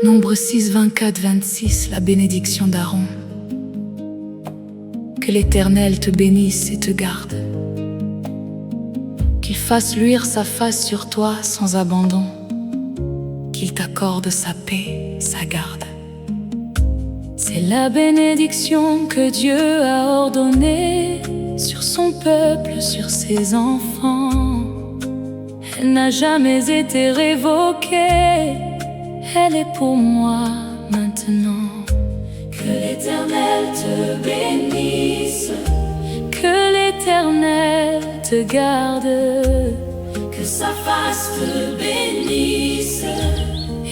Nombre 6, 24, 26, la bénédiction d'Aaron. Que l'Éternel te bénisse et te garde. Qu'il fasse luire sa face sur toi sans abandon. Qu'il t'accorde sa paix, sa garde. C'est la bénédiction que Dieu a ordonnée sur son peuple, sur ses enfants. Elle n'a jamais été révoquée. Elle est pour moi maintenant. Que l'Éternel te bénisse, que l'Éternel te garde, que sa face te bénisse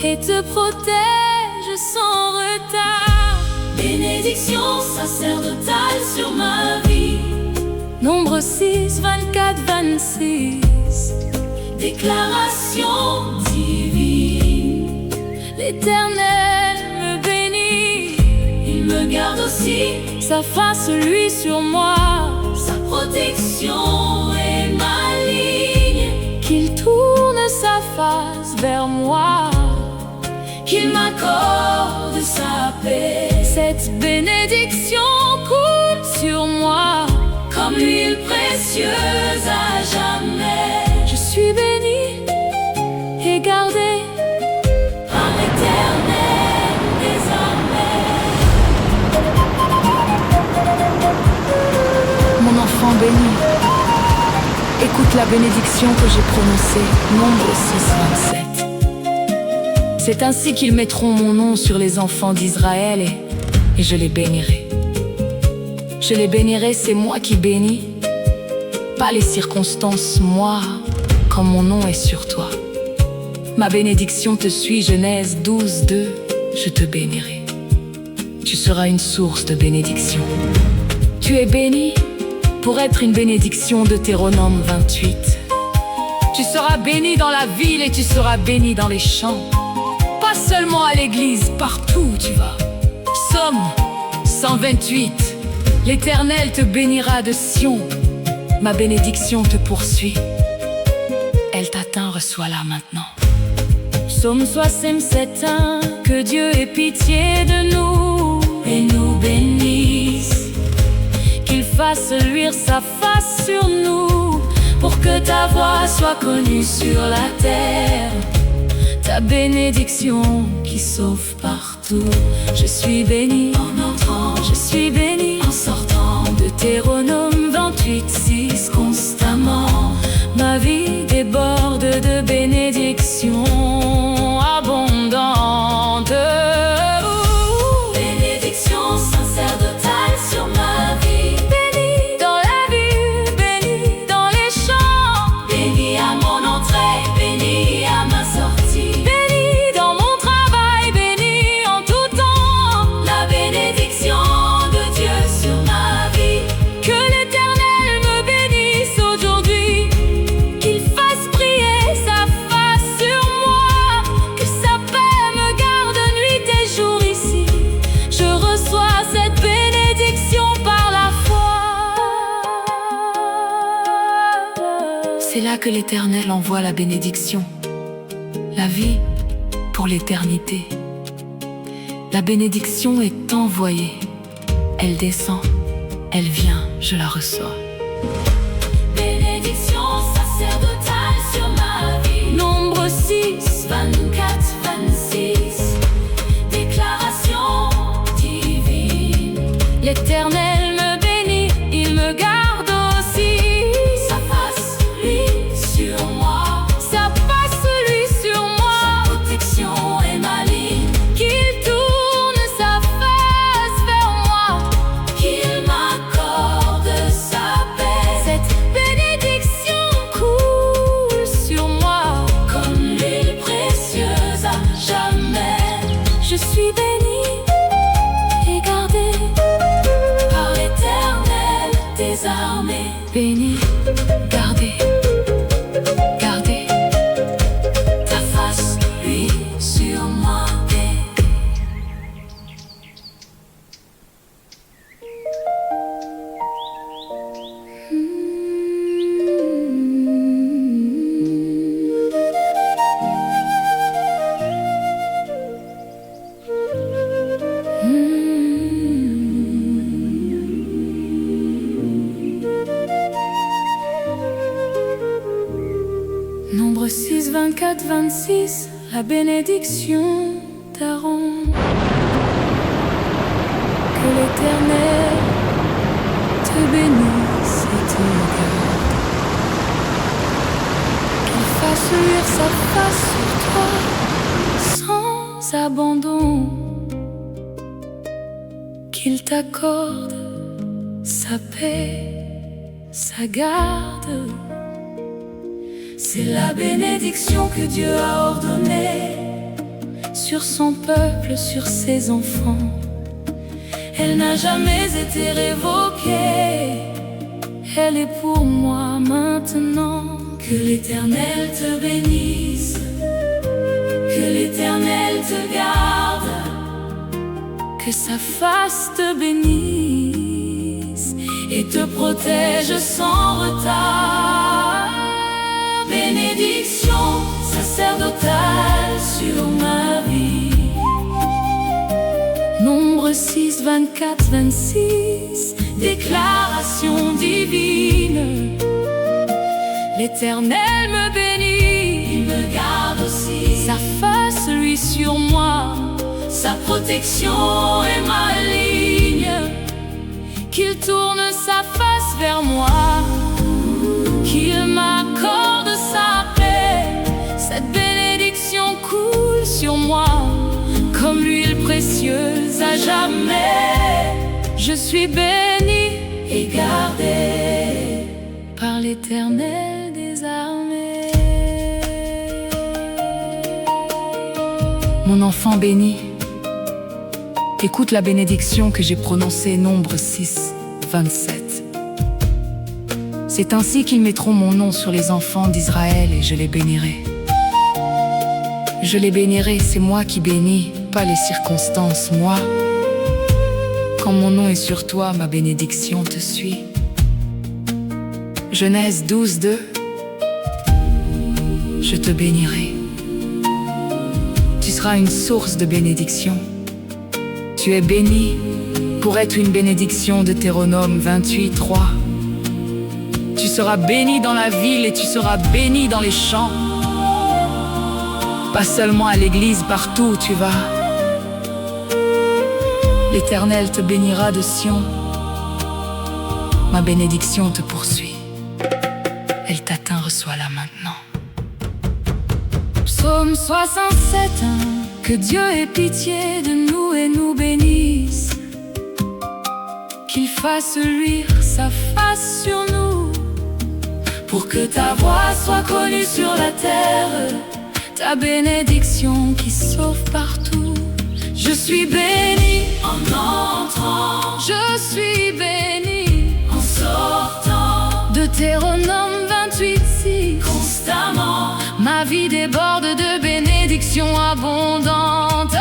et te protège sans retard. Bénédiction sacerdotale sur ma vie. Nombre 6, 24, 26. Déclaration divine. L'Éternel me bénit, il me garde aussi. Sa face lui sur moi, sa protection est ma ligne. Qu'il tourne sa face vers moi, qu'il m'accorde sa paix. Cette bénédiction coule sur moi comme l'huile précieuse à jamais. Je suis béni et gardé par l'Éternel désormais. Mon enfant béni, écoute la bénédiction que j'ai prononcée. Nombre 6, 27. C'est ainsi qu'ils mettront mon nom sur les enfants d'Israël et je les bénirai. Je les bénirai, c'est moi qui bénis, pas les circonstances, moi, quand mon nom est sur toi. Ma bénédiction te suit, Genèse 12, 2, je te bénirai. Tu seras une source de bénédiction. Tu es béni pour être une bénédiction, Deutéronome 28. Tu seras béni dans la ville et tu seras béni dans les champs. Pas seulement à l'église, partout où tu vas. Psaume 128. L'Éternel te bénira de Sion. Ma bénédiction te poursuit. Elle t'atteint, reçois-la maintenant. Psaume 67:1. Que Dieu ait pitié de nous et nous bénisse. Qu'il fasse luire sa face sur nous, pour que ta voix soit connue sur la terre. Ta bénédiction qui sauve partout. Je suis béni en entrant, je suis béni en sortant. Deutéronome 28:6. Constamment, ma vie déborde de bénédictions abondantes. Bénédiction sacerdotale sur ma vie. Béni dans la ville, béni dans les champs. Béni à mon entrée, béni à ma sortie. Béni dans mon travail, béni en tout temps. La bénédiction de Dieu sur ma vie. Que l'Éternel me bénisse aujourd'hui. Qu'il fasse briller sa face sur moi. Que sa paix me garde nuit et jour ici. Je reçois cette bénédiction par la foi. C'est là que l'Éternel envoie la bénédiction. La vie pour l'éternité. La bénédiction est envoyée. Elle descend, elle vient, je la reçois. Bénédiction sacerdotale sur ma vie. Nombre 6, 24, 26. Déclaration divine. L'Éternel me bénit, il me garde aussi. Sa face, lui, sur moi. Sa face, lui, sur moi. Sa protection est ma ligne. Qu'il tourne sa face vers moi. Qu'il m'accorde sa paix. Cette 6, 24, 26, la bénédiction d'Aaron. Que l'Éternel te bénisse et te garde, qu'il fasse luire sa face sur toi sans abandon, qu'il t'accorde sa paix, sa garde. C'est la bénédiction que Dieu a ordonnée sur son peuple, sur ses enfants. Elle n'a jamais été révoquée, elle est pour moi maintenant. Que l'Éternel te bénisse, que l'Éternel te garde, que sa face te bénisse et te protège sans retard. Bénédiction sacerdotale sur ma vie. Nombre 6, 24, 26, déclaration divine. L'Éternel me bénit, il me garde aussi. Sa face lui sur moi, sa protection est ma ligne. Qu'il tourne sa face vers moi, qu'il m'accorde sa paix. Cette bénédiction coule sur moi comme l'huile précieuse à jamais. Je suis béni et gardé par l'Éternel des armées. Mon enfant béni, écoute la bénédiction que j'ai prononcée, Nombre 6, 27. C'est ainsi qu'ils mettront mon nom sur les enfants d'Israël et je les bénirai. Je les bénirai, c'est moi qui bénis, pas les circonstances, moi. Quand mon nom est sur toi, ma bénédiction te suit. Genèse 12, 2. Je te bénirai. Tu seras une source de bénédiction. Tu es béni pour être une bénédiction, Deutéronome 28, 3. Tu seras béni dans la ville et tu seras béni dans les champs. Pas seulement à l'église, partout où tu vas. L'Éternel te bénira de Sion. Ma bénédiction te poursuit. Elle t'atteint, reçois-la maintenant. Psaume 67, 1. Que Dieu ait pitié de nous et nous bénisse. Qu'il fasse luire sa face sur nous, pour que ta voix soit connue sur la terre, ta bénédiction qui sauve partout. Je suis béni en entrant, je suis béni en sortant. Deutéronome 28, 6. Constamment, ma vie déborde de bénédictions abondantes.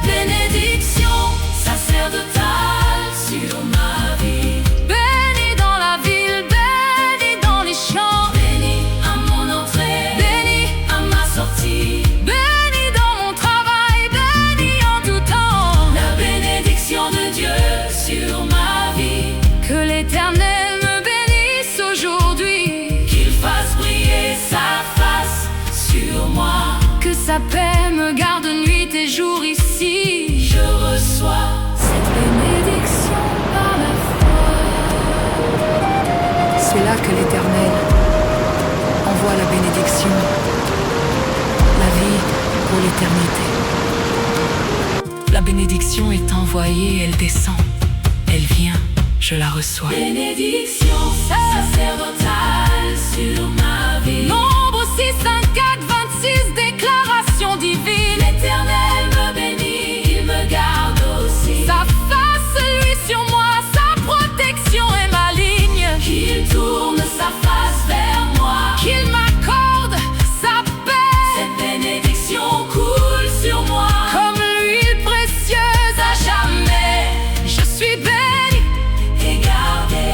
Bénédiction sacerdotale sur ma vie. Béni dans la ville, béni dans les champs. Béni à mon entrée, béni à ma sortie. Béni dans mon travail, béni en tout temps. La bénédiction de Dieu sur ma vie. Que l'Éternel me bénisse aujourd'hui. Qu'il fasse briller sa face sur moi. Que sa paix me garde nuit et jour ici. Je reçois cette bénédiction par la foi. C'est là que l'Éternel envoie la bénédiction, la vie pour l'éternité. La bénédiction est envoyée, elle descend, elle vient, je la reçois. Bénédiction sacerdotale sur ma vie. Nombre 6, 24, 26, déclaration divine. L'Éternel me bénit, il me garde aussi. Sa face lui sur moi, sa protection est ma ligne. Qu'il tourne sa face vers moi, qu'il m'accorde sa paix. Cette bénédiction coule sur moi comme l'huile précieuse à jamais. Je suis béni et gardé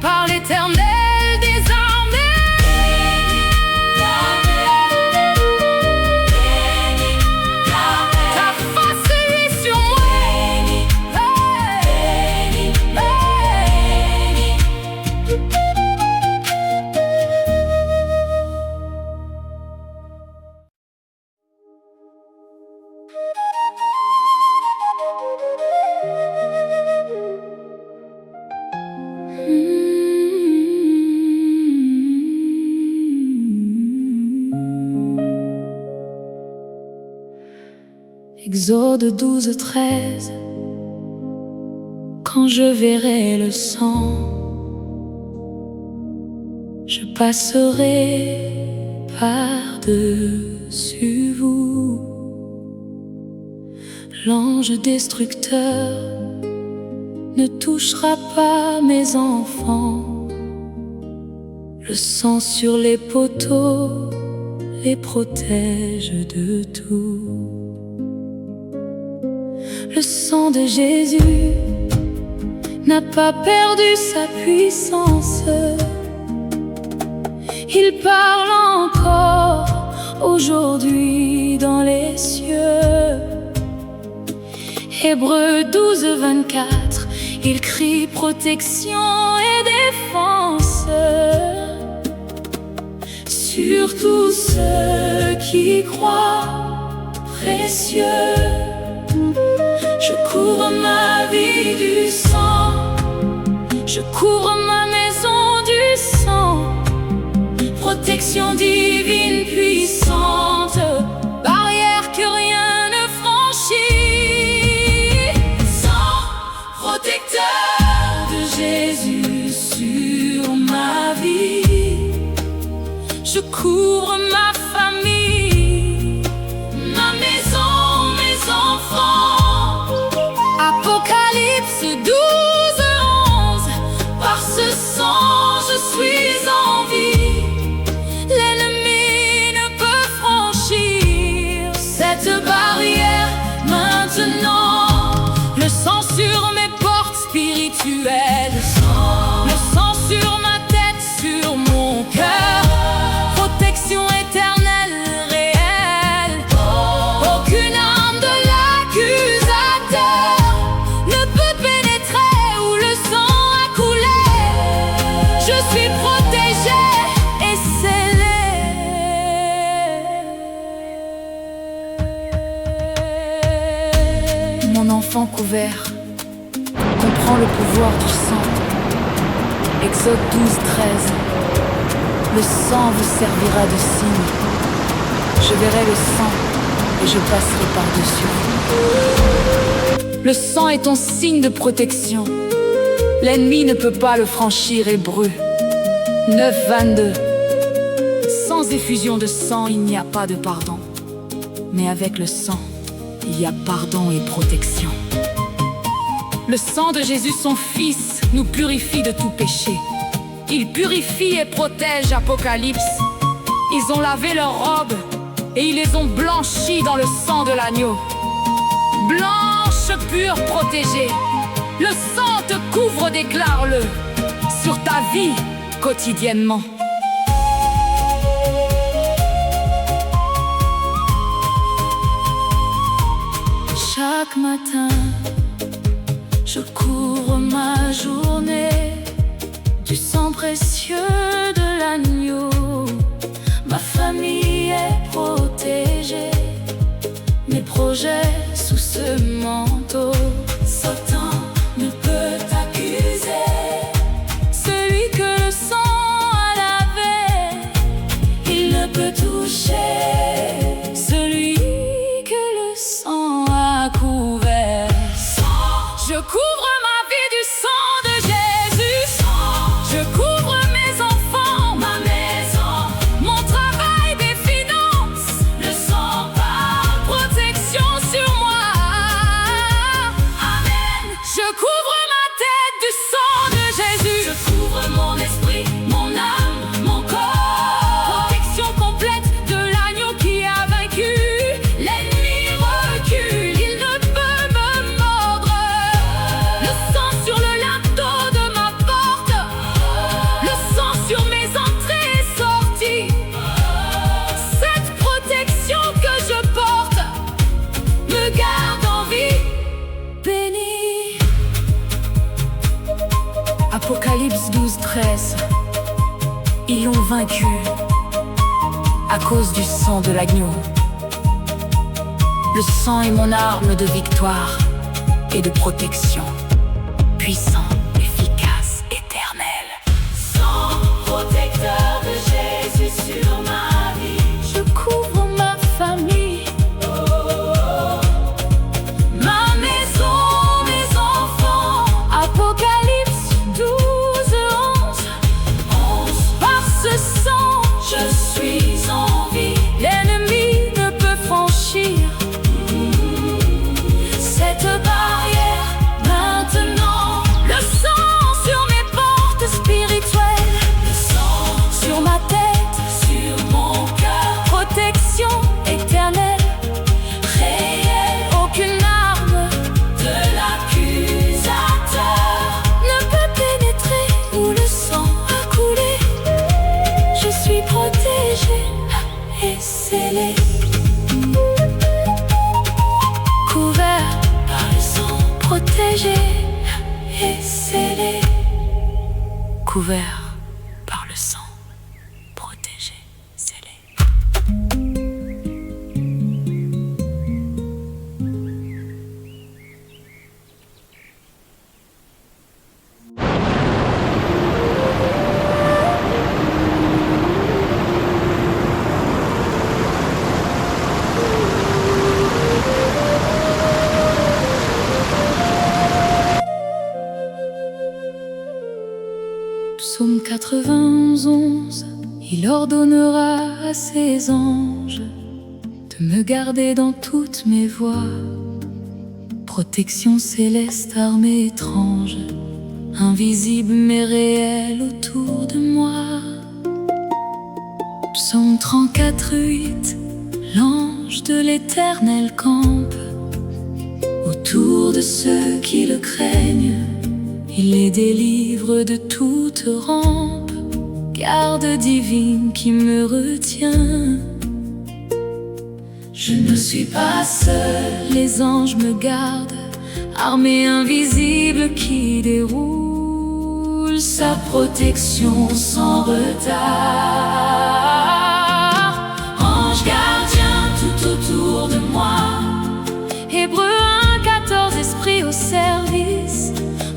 par l'Éternel des armées. Exode 12, 13. Quand je verrai le sang, je passerai par-dessus vous. L'ange destructeur ne touchera pas mes enfants. Le sang sur les poteaux les protège de tout. Le sang de Jésus n'a pas perdu sa puissance. Il parle encore aujourd'hui dans les cieux. Hébreux 12, 24. Il crie protection et défense sur tous ceux qui croient précieux. Je couvre ma vie du sang, je couvre ma maison du sang. Protection divine puissante, barrière que rien ne franchit. Sang protecteur de Jésus sur ma vie. Je couvre ma famille, ma maison, mes enfants. Apocalypse 12, 11. Par ce sang je suis en vie. L'ennemi ne peut franchir cette barrière maintenant. Le sang sur mes portes spirituelles, le sang sur ma tête, sur mon cœur. Protection éternelle, réelle. Aucune arme de l'accusateur ne peut pénétrer où le sang a coulé. Je suis protégé et scellé. Mon enfant couvert comprend le pouvoir du sang. Exode 12, 13. Le sang vous servira de signe. Je verrai le sang et je passerai par-dessus vous. Le sang est ton signe de protection. L'ennemi ne peut pas le franchir. Hébreux 9, 22. Sans effusion de sang, il n'y a pas de pardon. Mais avec le sang, il y a pardon et protection. Le sang de Jésus, son Fils, nous purifie de tout péché. Il purifie et protège. Apocalypse. Ils ont lavé leurs robes et ils les ont blanchies dans le sang de l'agneau. Blanche, pure, protégée. Le sang te couvre, déclare-le sur ta vie quotidiennement. Chaque matin, je couvre ma journée du sang précieux de l'agneau. Ma famille est protégée, mes projets sous ce manteau. Satan ne peut t'accuser. Celui que le sang a lavé, il ne peut toucher. Celui que le sang a couvert. Je couvre ma vie du sang de Jésus. Je couvre mes enfants, ma maison, mon travail, des finances. Le sang parle, protection sur moi. Amen. Je couvre ma tête du sang de Jésus. Je couvre mon esprit, mon âme, mon corps. Protection complète de l'agneau qui a vaincu. L'ennemi recule, il ne peut me mordre. Le sang sur le linteau de ma porte. Le sang sur mes entrées et sorties. Cette protection que je porte me garde en vie, béni. Apocalypse 12, 13. Ils l'ont vaincu à cause du sang de l'agneau. Le sang est mon arme de victoire et de protection. Puissant, efficace, éternel. Sang protecteur de Jésus sur ma vie. Je couvre ma famille, scellé, couvert par le sang, protégé et scellé, couvert par le sang, protégé, scellé. Psaume 91, il ordonnera à ses anges de me garder dans toutes mes voies. Protection céleste, armée étrange, invisible mais réelle autour de moi. Psaume 34, 8, l'ange de l'Éternel campe autour de ceux qui le craignent. Il les délivre de toute rampe, garde divine qui me retient. Je ne suis pas seul, les anges me gardent, armée invisible qui déroule sa protection sans retard. Ange gardien tout autour de moi, Hébreux 1:14, esprit au service,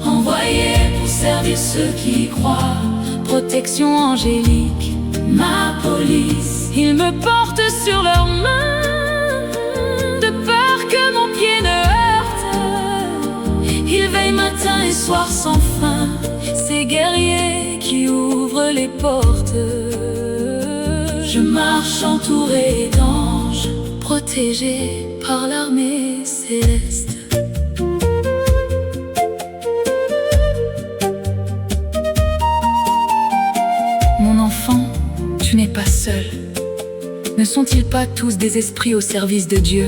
envoyé pour servir ceux qui y croient. Protection angélique, ma police, ils me portent sur leurs mains, de peur que mon pied ne heurte. Ils veillent matin et soir sans fin, ces guerriers qui ouvrent les portes. Je marche entouré d'anges, protégé par l'armée céleste. Mon enfant, tu n'es pas seul. Ne sont-ils pas tous des esprits au service de Dieu,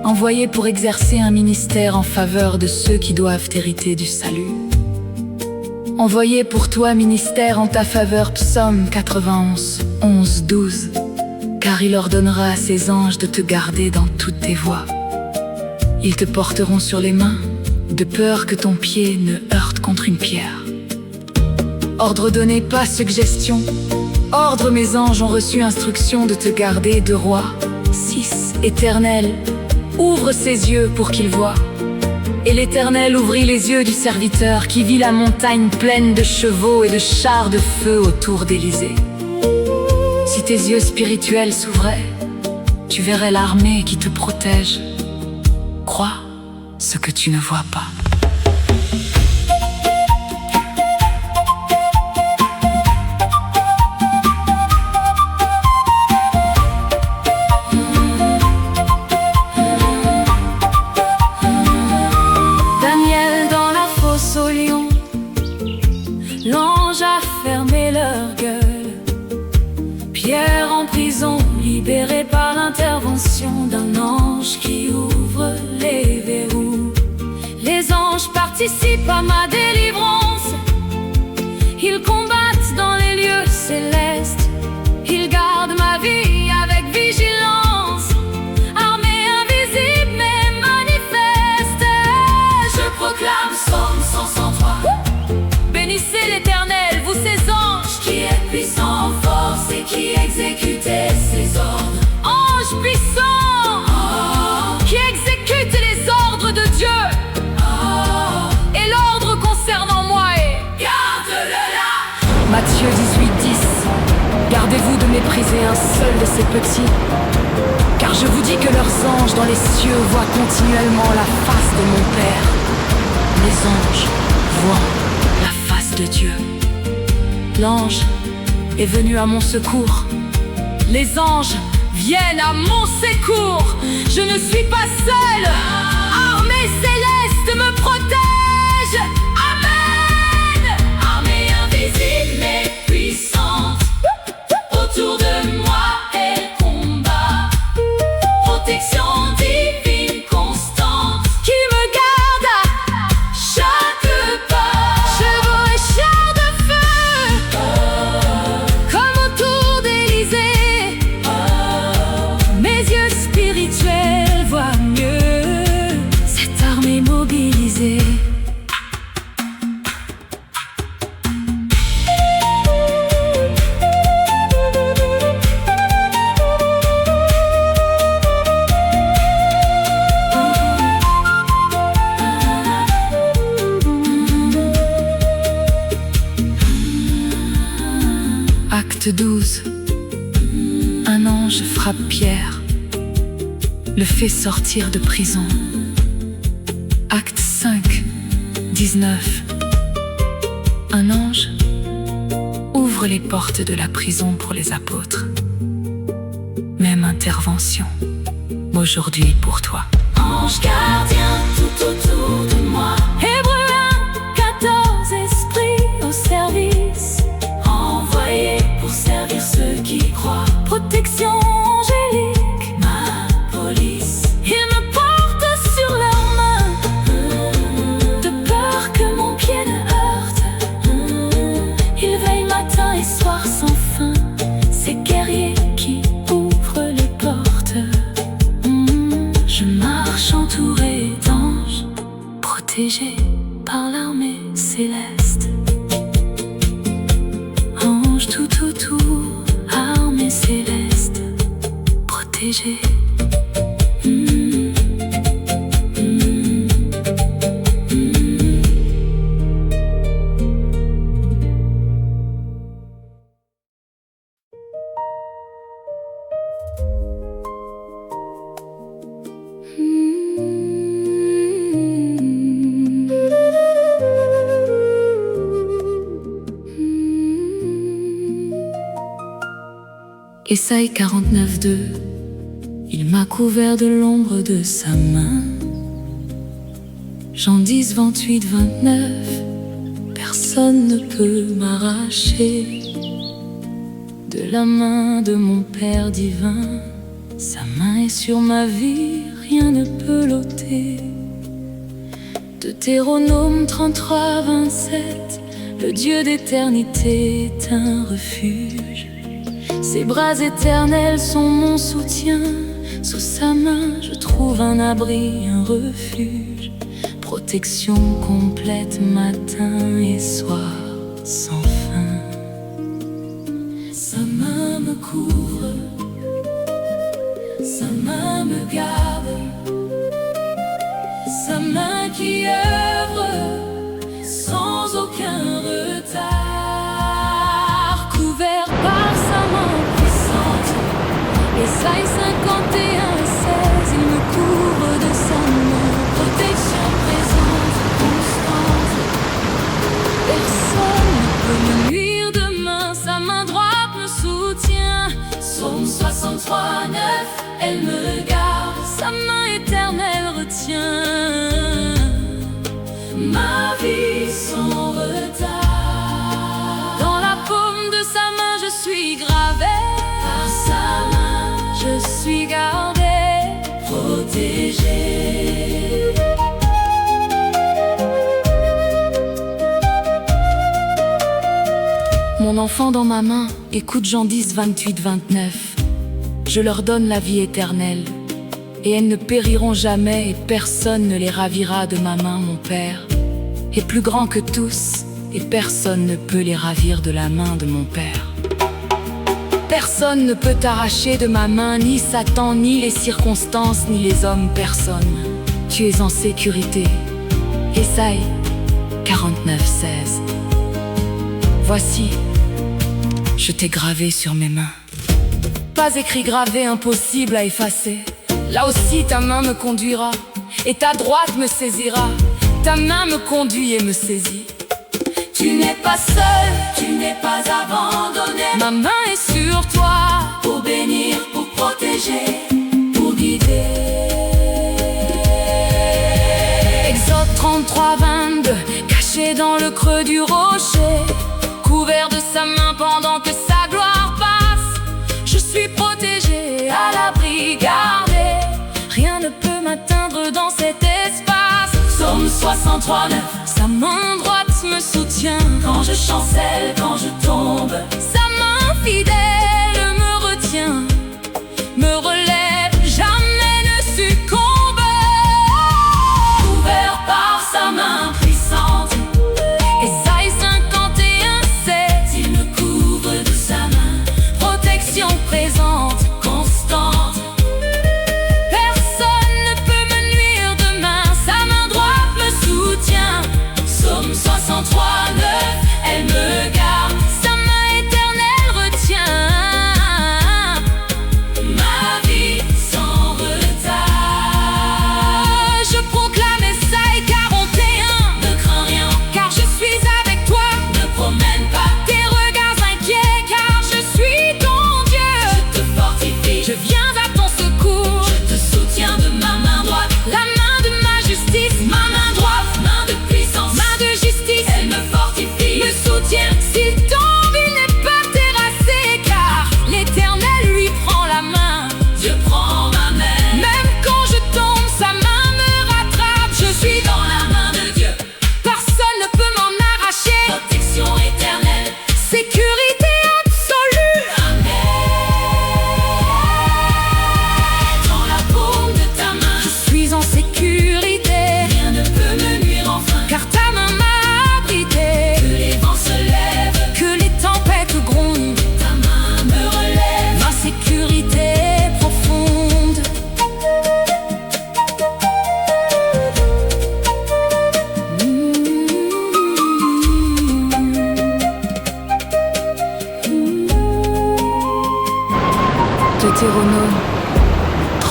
envoyés pour exercer un ministère en faveur de ceux qui doivent hériter du salut? Envoyé pour toi ministère en ta faveur, Psaume 91, 11, 12. Car il ordonnera à ses anges de te garder dans toutes tes voies. Ils te porteront sur les mains, de peur que ton pied ne heurte contre une pierre. Ordre donné, pas suggestion. Ordre, mes anges ont reçu instruction de te garder. De Roi 6, Éternel, ouvre ses yeux pour qu'il voie. Et l'Éternel ouvrit les yeux du serviteur qui vit la montagne pleine de chevaux et de chars de feu autour d'Élysée. Si tes yeux spirituels s'ouvraient, tu verrais l'armée qui te protège. Crois ce que tu ne vois pas. Daniel dans la fosse au lion, l'ange a fermé leur gueule. Pierre en prison, libéré par l'intervention d'un ange qui ouvre les verrous. Les anges participent à ma délivrance. Ils combattent dans les lieux célestes. Ils gardent ma vie avec vigilance. Armée invisible mais manifeste. Je proclame Psaume 103. Bénissez l'Éternel, vous ses anges, qui est puissant en force et qui exécutez ses ordres. Ange puissant, qui exécute les ordres de Dieu. Et l'ordre concernant moi est: garde-le là. Matthieu 18, 10. Gardez-vous de mépriser un seul de ces petits, car je vous dis que leurs anges dans les cieux voient continuellement la face de mon Père. Les anges voient la face de Dieu. L'ange est venu à mon secours. Les anges viennent à mon secours. Je ne suis pas seule. Armée céleste me protège. Amen. Armée invisible mais puissante, autour de moi elle combat. Protection divine constante, qui me garde à chaque pas. Chevaux et chars de feu, comme autour d'Élysée. Acte 12. Un ange frappe Pierre, le fait sortir de prison. Acte 5. 19. Un ange ouvre les portes de la prison pour les apôtres. Même intervention, aujourd'hui pour toi. Ange gardien tout autour de moi. Hébreux 1, 14, esprit au service, Envoyé pour servir ceux qui croient. protection angélique. Ma police. Ils me portent sur leurs mains, de peur que mon pied ne heurte. Ils veillent matin et soir sans fin, ces guerriers qui ouvrent les portes. Je marche entouré d'anges, protégé par l'armée céleste. Anges tout autour, armée céleste, protégé. Ésaïe 49, 2. Il m'a couvert de l'ombre de sa main. Jean 10, 28, 29. Personne ne peut m'arracher de la main de mon Père divin. Sa main est sur ma vie, rien ne peut l'ôter. Deutéronome 33, 27. Le Dieu d'éternité est un refuge. Ses bras éternels sont mon soutien. Sous sa main je trouve un abri, un refuge. Protection complète matin et soir sans fin. Sa main me couvre, sa main me garde, sa main qui œuvre sans aucun retard. Couvert par sa main puissante, Ésaïe 51, 16. Il me couvre de sa main, protection présente, constante. Personne ne peut me nuire demain, sa main droite me soutient. Psaume 63, 9. Elle me garde, sa main éternelle retient Ma vie sans retard. Dans la paume de sa main je suis gravé, Par sa main je suis gardé. protégé. Mon enfant dans ma main, écoute Jean 10, 28, 29. Je leur donne la vie éternelle, et elles ne périront jamais, et personne ne les ravira de ma main. Mon Père est plus grand que tous, et personne ne peut les ravir de la main de mon Père. Personne ne peut t'arracher de ma main, ni Satan, ni les circonstances, ni les hommes, personne. Tu es en sécurité. Ésaïe 49, 16. Voici, je t'ai gravé sur mes mains. Pas écrit gravé, impossible à effacer. Là aussi ta main me conduira, et ta droite me saisira. Ta main me conduit et me saisit. Tu n'es pas seul, tu n'es pas abandonné. Ma main est sur toi, Pour bénir, pour protéger, pour guider. Exode 33, 22. Caché dans le creux du rocher, couvert de sa main pendant que sa gloire passe. Je suis protégé, à l'abri, gardé. Rien ne peut m'atteindre dans cet espace. Psaume 63, 9. Sa main droite me soutient. Quand je chancelle, quand je tombe, Sa main fidèle me retient, me relève, jamais ne succombe. couvert par sa main puissante. Ésaïe 51, 7. Il me couvre de sa main Protection présente, constante. personne ne peut me nuire demain. Sa main droite me soutient. Psaume 63, 9. Elle me garde. Sa main éternelle retient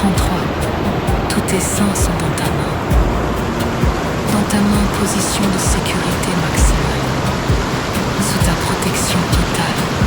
33. Tous tes seins sont dans ta main. Dans ta main, position de sécurité maximale. Sous ta protection totale.